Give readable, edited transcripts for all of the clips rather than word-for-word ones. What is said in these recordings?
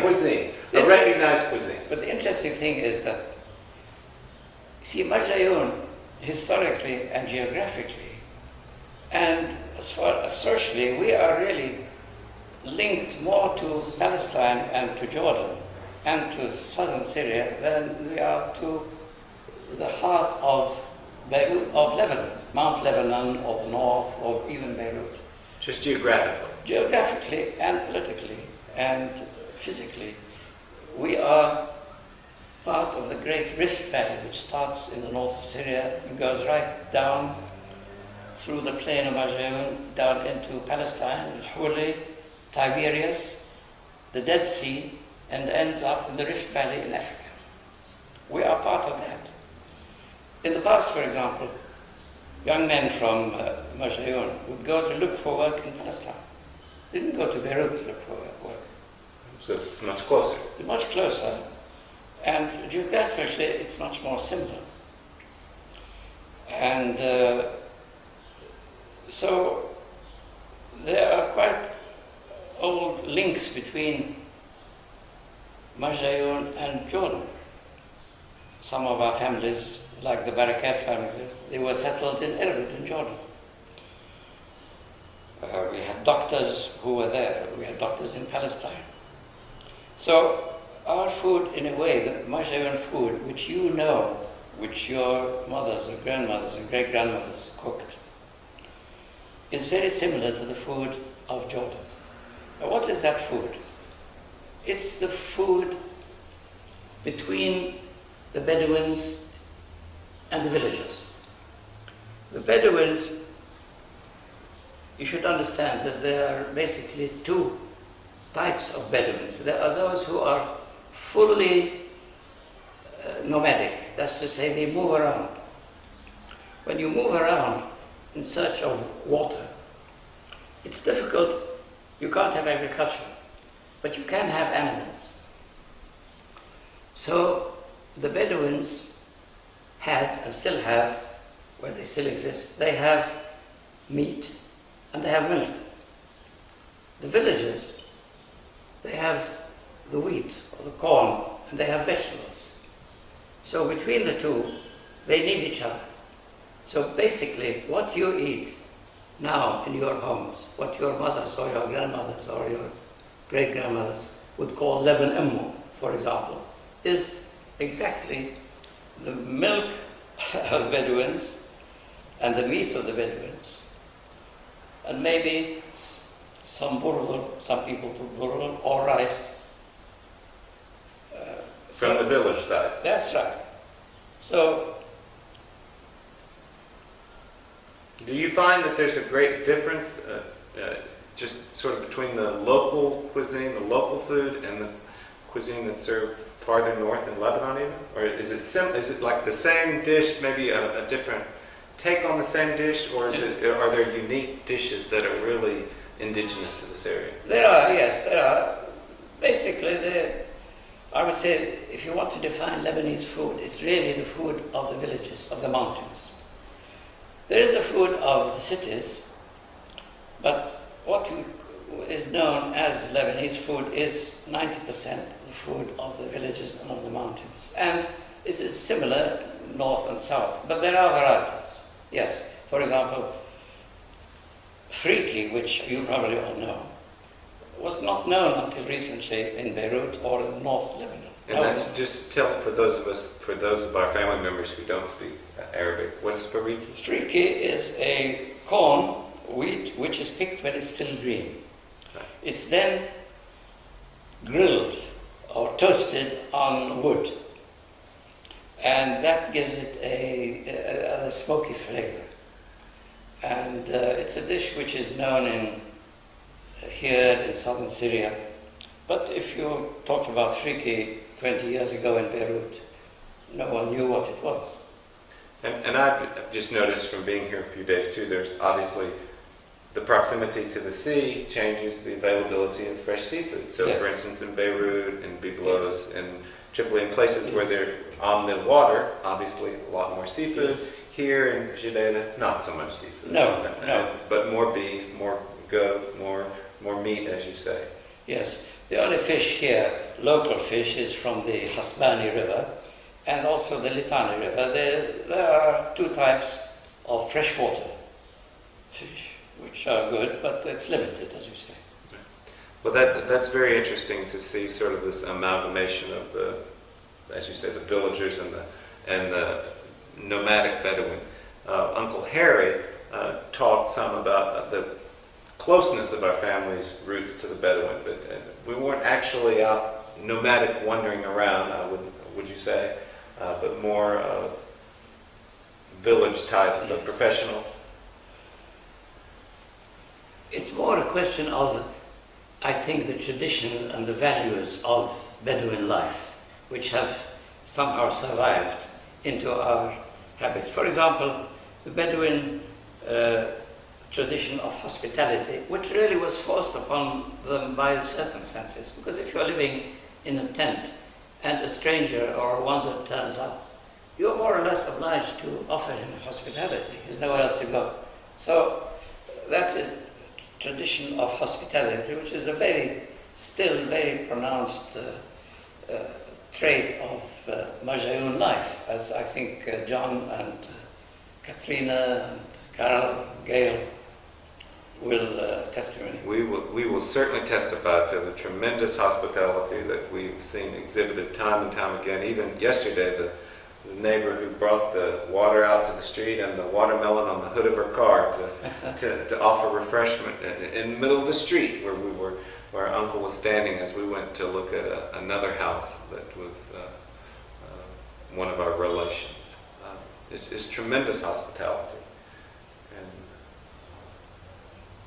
cuisine, a recognized cuisine. But the interesting thing is that, see, Marjayoun, historically and geographically, and as far as socially, we are really linked more to Palestine and to Jordan and to southern Syria than we are to the heart of Beirut, of Lebanon, Mount Lebanon, or the north, or even Beirut. Just geographically? Geographically and politically and physically. We are part of the great Rift Valley, which starts in the north of Syria and goes right down through the plain of Marjayoun, down into Palestine, Horany, Tiberias, the Dead Sea, and ends up in the Rift Valley in Africa. We are part of that. In the past, for example, young men from Marjayoun would go to look for work in Palestine. They didn't go to Beirut to look for work. So it's much closer. Much closer. And geographically, it's much more similar. And so there are quite old links between Marjayoun and Jordan. Some of our families, like the Barakat family, they were settled in Erbil in Jordan. We had doctors who were there. We had doctors in Palestine. So our food, in a way, the Marjayoun food, which you know, which your mothers and grandmothers and great-grandmothers cooked, is very similar to the food of Jordan. Now, what is that food? It's the food between the Bedouins and the villagers. The Bedouins, you should understand that there are basically two types of Bedouins. There are those who are fully nomadic, that's to say they move around. When you move around in search of water, it's difficult. You can't have agriculture, but you can have animals. So the Bedouins had, and still have, where they still exist, they have meat and they have milk. The villagers, they have the wheat or the corn and they have vegetables. So between the two, they need each other. So basically, what you eat now in your homes, what your mothers or your grandmothers or your great-grandmothers would call Leban Ummu, for example, is exactly the milk of the Bedouins and the meat of the Bedouins. And maybe some burghul, some people put burghul or rice. From the village side. That's right. So, do you find that there's a great difference just sort of between the local cuisine, the local food, and the cuisine that's served farther north in Lebanon even? Or is it like the same dish, maybe a different take on the same dish, or are there unique dishes that are really indigenous to this area? There are, yes, there are. Basically, I would say, if you want to define Lebanese food, it's really the food of the villages, of the mountains. There is the food of the cities, but what is known as Lebanese food is 90% the food of the villages and of the mountains. And it is similar north and south, but there are varieties. Yes, for example, friki, which you probably all know, was not known until recently in Beirut or in North Lebanon. And that's just tell for those of our family members who don't speak Arabic, what is friki? Friki is a corn, wheat, which is picked when it's still green. Right. It's then grilled or toasted on wood, and that gives it a smoky flavor. And it's a dish which is known here in southern Syria. But if you talked about friki 20 years ago in Beirut, no one knew what it was. And I've just noticed from being here a few days too, there's obviously the proximity to the sea changes the availability of fresh seafood. So yes. for instance in Beirut and Byblos yes. and Tripoli and places where they're on the water, obviously a lot more seafood. Yes. Here in Judea, not so much seafood. No. But more beef, more goat, more meat, as you say. Yes, the only fish here, local fish, is from the Hasbani River and also the Litani River. There are two types of freshwater fish, which are good, but it's limited, as you say. Well, that's very interesting to see sort of this amalgamation of the, as you say, the villagers and the nomadic Bedouin. Uncle Harry talked some about the closeness of our family's roots to the Bedouin, but we weren't actually out nomadic wandering around, would you say, but more village type of professionals? It's more a question of, I think, the tradition and the values of Bedouin life, which have somehow survived into our habits. For example, the Bedouin tradition of hospitality, which really was forced upon them by the circumstances. Because if you're living in a tent and a stranger or a wanderer turns up, you're more or less obliged to offer him hospitality. There's nowhere else to go. So that is tradition of hospitality, which is a still very pronounced trait of Marjayoun life, as I think John and Katrina and Carol, Gail will testimony. We will certainly testify to the tremendous hospitality that we've seen exhibited time and time again. Even yesterday, the neighbor who brought the water out to the street and the watermelon on the hood of her car to offer refreshment in the middle of the street where Uncle was standing as we went to look at another house that was one of our relations. It's tremendous hospitality.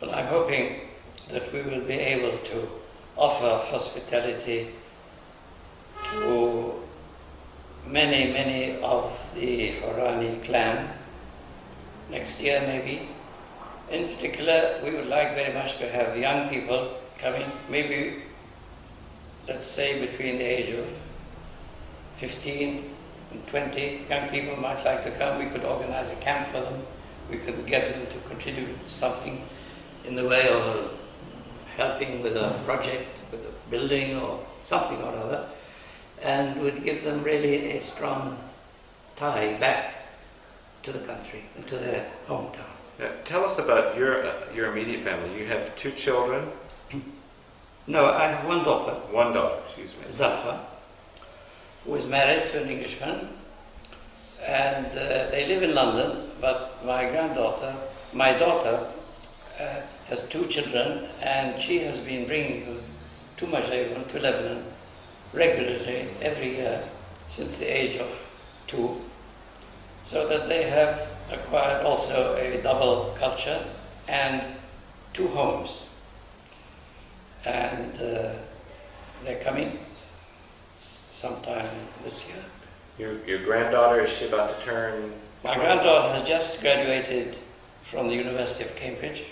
Well, I'm hoping that we will be able to offer hospitality to many of the Horany clan next year maybe. In particular, we would like very much to have young people coming, maybe, let's say, between the age of 15 and 20. Young people might like to come. We could organize a camp for them. We could get them to contribute something in the way of helping with a project, with a building or something or other, and would give them really a strong tie back to the country and to their hometown. Now, tell us about your immediate family. You have two children? No, I have one daughter. One daughter, excuse me. Zalfa, who is married to an Englishman, and they live in London, but my daughter, has two children, and she has been bringing them to Marjayoun, to Lebanon, regularly every year since the age of 2, so that they have acquired also a double culture and 2 homes. And they're coming sometime this year. Your granddaughter, is she about to turn? My granddaughter has just graduated from the University of Cambridge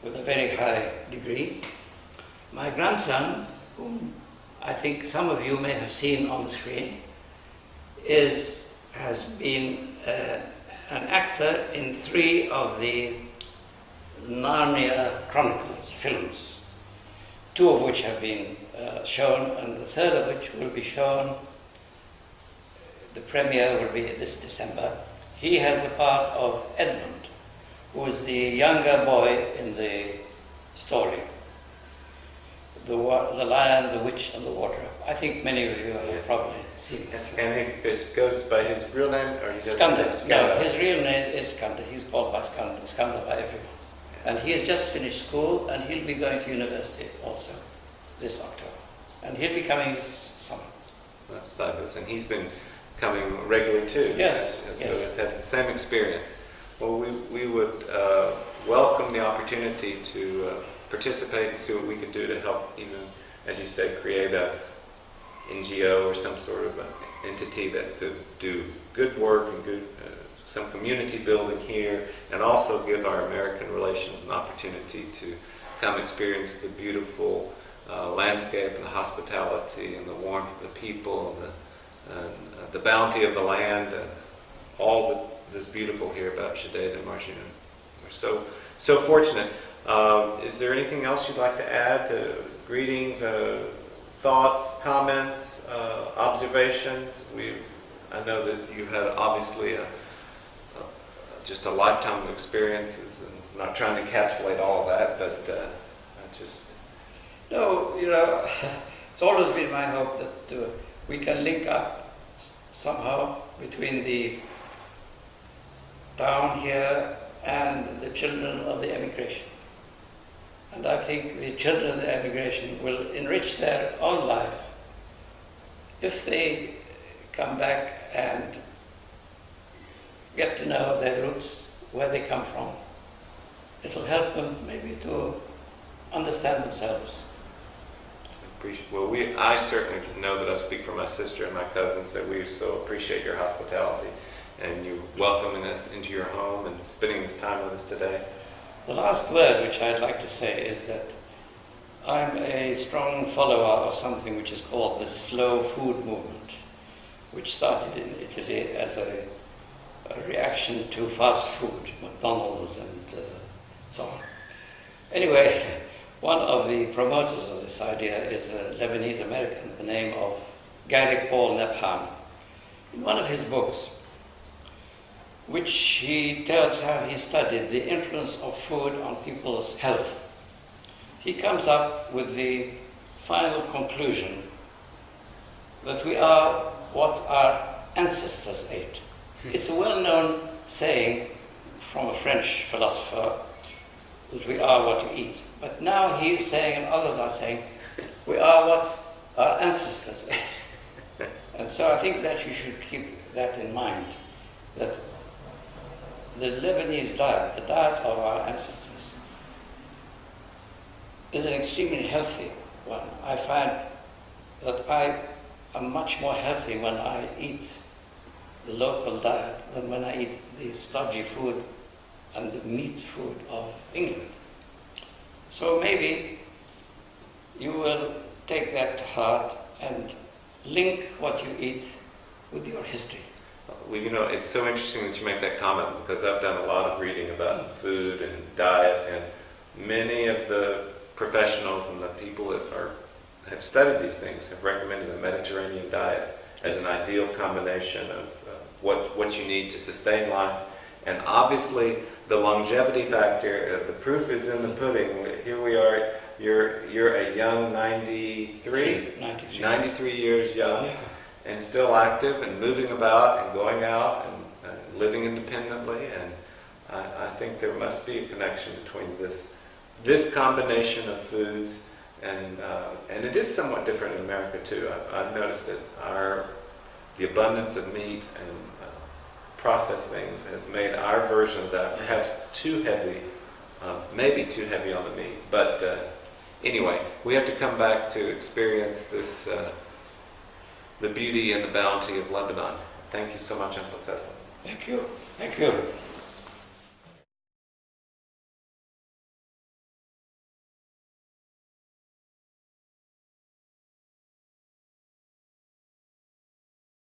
with a very high degree. My grandson, whom I think some of you may have seen on the screen, has been an actor in 3 of the Narnia Chronicles films, 2 of which have been shown, and the 3rd of which will be shown. The premiere will be this December. He has the part of Edmund, who is the younger boy in the story. The Lion, the Witch, and the Wardrobe. I think many of you have probably seen it. Yes, and it goes by his real name? Or he Skander. No, his real name is Skander. He's called by Skander by everyone. And he has just finished school, and he'll be going to university also this October. And he'll be coming this summer. That's fabulous. And he's been coming regularly too. Yes. So yes. he's had the same experience. Well, we would welcome the opportunity to participate and see what we could do to help, even, as you say, create a NGO or some sort of entity that could do good work and good some community building here, and also give our American relations an opportunity to come experience the beautiful landscape and the hospitality and the warmth of the people and the bounty of the land and all that's beautiful here about Judea and Marjayoun. We're so fortunate. Is there anything else you'd like to add to greetings, thoughts, comments, observations? I know that you had obviously just a lifetime of experiences, and I'm not trying to encapsulate all of that, but I just... No, it's always been my hope that we can link up somehow between the town here and the children of the emigration. And I think the children of the emigration will enrich their own life if they come back and get to know their roots, where they come from. It'll help them maybe to understand themselves. Well, I certainly know that I speak for my sister and my cousins that we so appreciate your hospitality and you welcoming us into your home and spending this time with us today. The last word which I'd like to say is that I'm a strong follower of something which is called the slow food movement, which started in Italy as a reaction to fast food, McDonald's and so on. Anyway, one of the promoters of this idea is a Lebanese American, the name of Gary Paul Nepham. In one of his books, which he tells how he studied the influence of food on people's health, he comes up with the final conclusion that we are what our ancestors ate. It's a well-known saying from a French philosopher that we are what we eat. But now he is saying, and others are saying, we are what our ancestors ate. And so I think that you should keep that in mind, that the Lebanese diet, the diet of our ancestors, is an extremely healthy one. I find that I am much more healthy when I eat the local diet than when I eat the stodgy food and the meat food of England. So maybe you will take that to heart and link what you eat with your history. Well, it's so interesting that you make that comment because I've done a lot of reading about food and diet, and many of the professionals and the people that have studied these things have recommended the Mediterranean diet as an ideal combination of what you need to sustain life. And obviously, the longevity factor, the proof is in the pudding. Here we are, you're a young 93 years young, Yeah. and still active and moving about and going out and living independently. And I think there must be a connection between this combination of foods, and it is somewhat different in America too. I've noticed that the abundance of meat and processed things has made our version of that perhaps too heavy, maybe too heavy on the meat. But anyway, we have to come back to experience this, the beauty and the bounty of Lebanon. Thank you so much, Uncle Cecil. Thank you. Thank you.